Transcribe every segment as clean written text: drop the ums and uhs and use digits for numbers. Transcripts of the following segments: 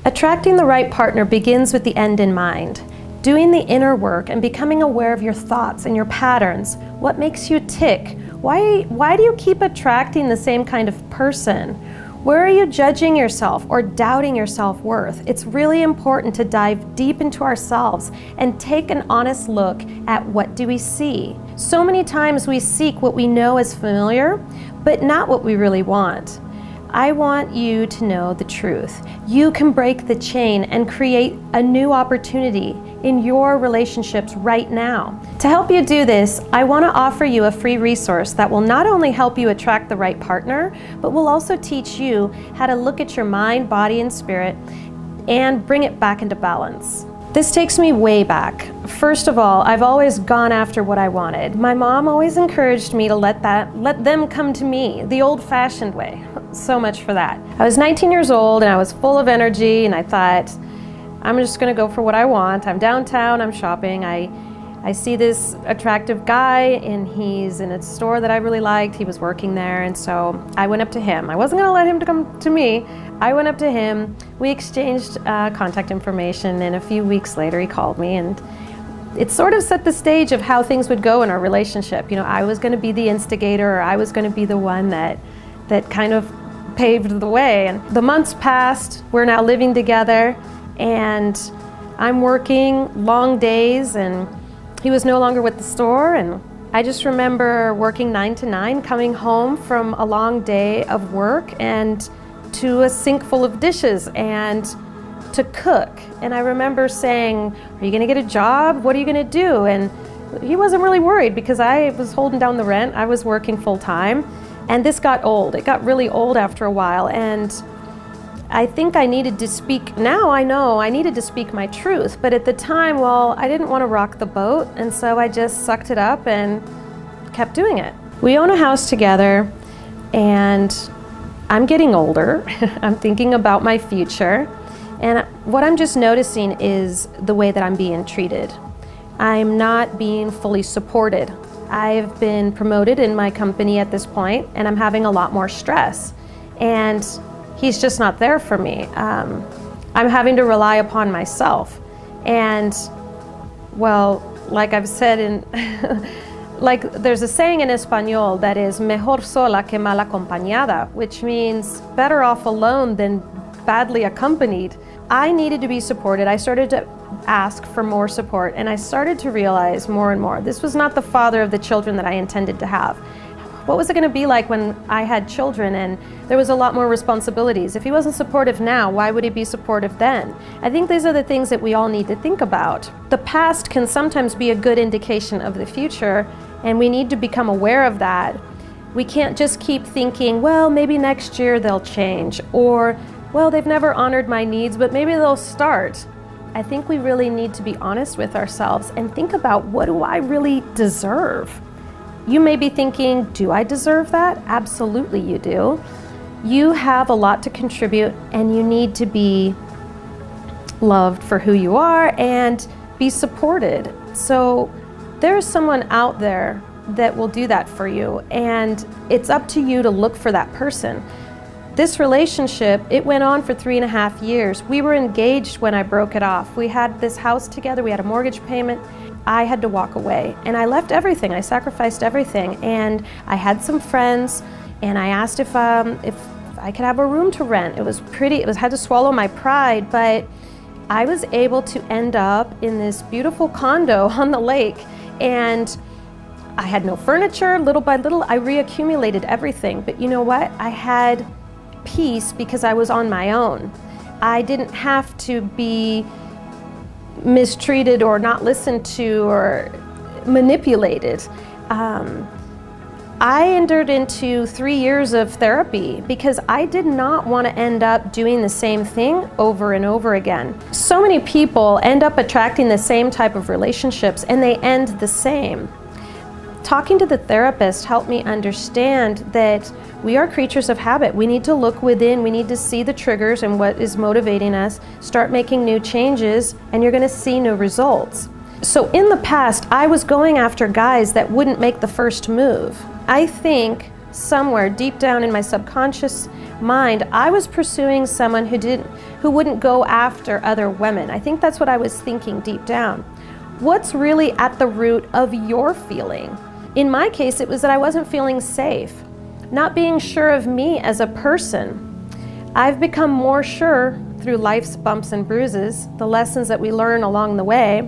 Attracting the right partner begins with the end in mind. Doing the inner work and becoming aware of your thoughts and your patterns. What makes you tick? Why do you keep attracting the same kind of person? Where are you judging yourself or doubting your self-worth? It's really important to dive deep into ourselves and take an honest look at what do we see. So many times we seek what we know is familiar, but not what we really want. I want you to know the truth. You can break the chain and create a new opportunity in your relationships right now. To help you do this, I want to offer you a free resource that will not only help you attract the right partner, but will also teach you how to look at your mind, body, and spirit and bring it back into balance. This takes me way back. First of all, I've always gone after what I wanted. My mom always encouraged me to let them come to me, the old-fashioned way. So much for that. I was 19 years old and I was full of energy, and I thought, I'm just gonna go for what I want. I'm downtown, I'm shopping. I see this attractive guy and he's in a store that I really liked. He was working there, and so I went up to him. I wasn't gonna let him to come to me. I went up to him, we exchanged contact information, and a few weeks later he called me, and it sort of set the stage of how things would go in our relationship. You know, I was gonna be the instigator, or I was gonna be the one that kind of paved the way. And the months passed, we're now living together, and I'm working long days, and he was no longer with the store. And I just remember working 9 to 9, coming home from a long day of work and to a sink full of dishes and to cook. And I remember saying, are you gonna get a job? What are you gonna do? And he wasn't really worried because I was holding down the rent. I was working full time. And this got old. It got really old after a while. And I think I needed to speak, now I know I needed to speak my truth, but at the time, well, I didn't want to rock the boat, and so I just sucked it up and kept doing it. We own a house together, and I'm getting older. I'm thinking about my future, and what I'm just noticing is the way that I'm being treated. I'm not being fully supported. I've been promoted in my company at this point, and I'm having a lot more stress. And he's just not there for me. I'm having to rely upon myself. And, well, like I've said, like there's a saying in Espanol that is mejor sola que mal acompañada, which means better off alone than badly accompanied. I needed to be supported. I started to ask for more support, and I started to realize more and more, this was not the father of the children that I intended to have. What was it going to be like when I had children and there was a lot more responsibilities? If he wasn't supportive now, why would he be supportive then? I think these are the things that we all need to think about. The past can sometimes be a good indication of the future, and we need to become aware of that. We can't just keep thinking, well, maybe next year they'll change, or, well, they've never honored my needs, but maybe they'll start. I think we really need to be honest with ourselves and think about, what do I really deserve? You may be thinking, do I deserve that? Absolutely you do. You have a lot to contribute, and you need to be loved for who you are and be supported. So there's someone out there that will do that for you, and it's up to you to look for that person. This relationship, it went on for 3.5 years. We were engaged when I broke it off. We had this house together, we had a mortgage payment. I had to walk away, and I left everything. I sacrificed everything, and I had some friends, and I asked if I could have a room to rent. It was had to swallow my pride, but I was able to end up in this beautiful condo on the lake, and I had no furniture. Little by little, I reaccumulated everything, but you know what? I had peace because I was on my own. I didn't have to be mistreated or not listened to or manipulated. I entered into 3 years of therapy because I did not want to end up doing the same thing over and over again. So many people end up attracting the same type of relationships, and they end the same. Talking to the therapist helped me understand that we are creatures of habit. We need to look within, we need to see the triggers and what is motivating us, start making new changes, and you're going to see new results. So in the past, I was going after guys that wouldn't make the first move. I think somewhere deep down in my subconscious mind, I was pursuing someone who wouldn't go after other women. I think that's what I was thinking deep down. What's really at the root of your feeling? In my case, it was that I wasn't feeling safe, not being sure of me as a person. I've become more sure through life's bumps and bruises, the lessons that we learn along the way.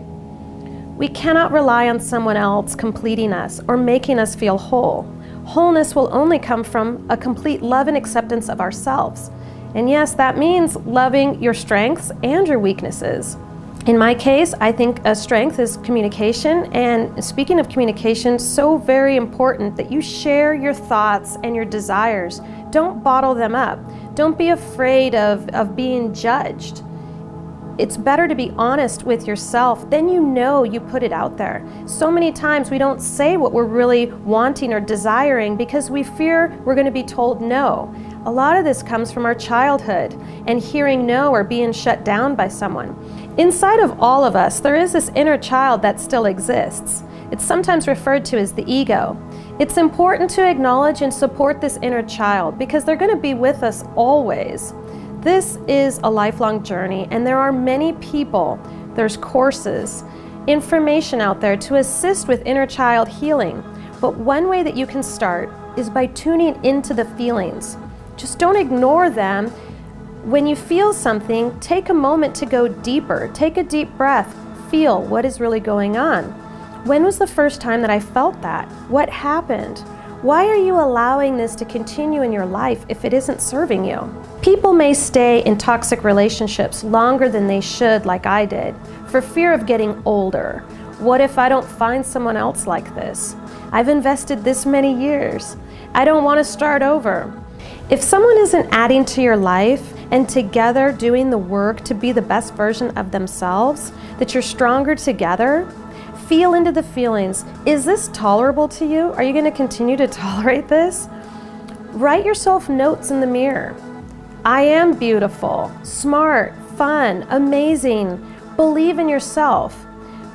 We cannot rely on someone else completing us or making us feel whole. Wholeness will only come from a complete love and acceptance of ourselves. And yes, that means loving your strengths and your weaknesses. In my case, I think a strength is communication, and speaking of communication, so very important that you share your thoughts and your desires. Don't bottle them up. Don't be afraid of being judged. It's better to be honest with yourself, then you know you put it out there. So many times we don't say what we're really wanting or desiring because we fear we're going to be told no. A lot of this comes from our childhood and hearing no or being shut down by someone. Inside of all of us, there is this inner child that still exists. It's sometimes referred to as the ego. It's important to acknowledge and support this inner child because they're going to be with us always. This is a lifelong journey, and there are many people, there's courses, information out there to assist with inner child healing. But one way that you can start is by tuning into the feelings. Just don't ignore them. When you feel something, take a moment to go deeper. Take a deep breath. Feel what is really going on. When was the first time that I felt that? What happened? Why are you allowing this to continue in your life if it isn't serving you? People may stay in toxic relationships longer than they should, like I did, for fear of getting older. What if I don't find someone else like this? I've invested this many years. I don't want to start over. If someone isn't adding to your life and together doing the work to be the best version of themselves, that you're stronger together, feel into the feelings. Is this tolerable to you? Are you going to continue to tolerate this? Write yourself notes in the mirror. I am beautiful, smart, fun, amazing. Believe in yourself.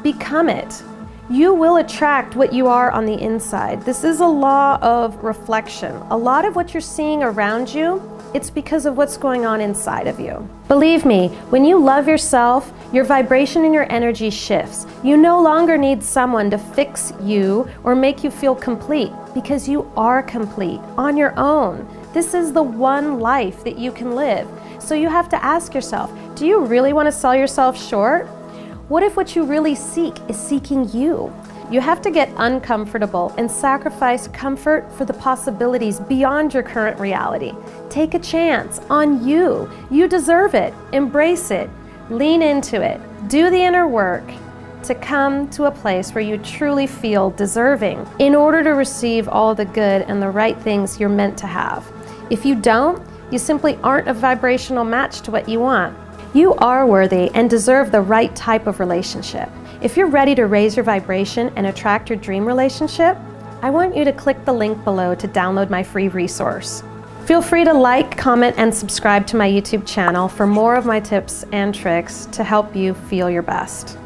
Become it. You will attract what you are on the inside. This is a law of reflection. A lot of what you're seeing around you, it's because of what's going on inside of you. Believe me, when you love yourself, your vibration and your energy shifts. You no longer need someone to fix you or make you feel complete because you are complete on your own. This is the one life that you can live. So you have to ask yourself, do you really want to sell yourself short? What if what you really seek is seeking you? You have to get uncomfortable and sacrifice comfort for the possibilities beyond your current reality. Take a chance on you. You deserve it. Embrace it. Lean into it. Do the inner work to come to a place where you truly feel deserving in order to receive all the good and the right things you're meant to have. If you don't, you simply aren't a vibrational match to what you want. You are worthy and deserve the right type of relationship. If you're ready to raise your vibration and attract your dream relationship, I want you to click the link below to download my free resource. Feel free to like, comment, and subscribe to my YouTube channel for more of my tips and tricks to help you feel your best.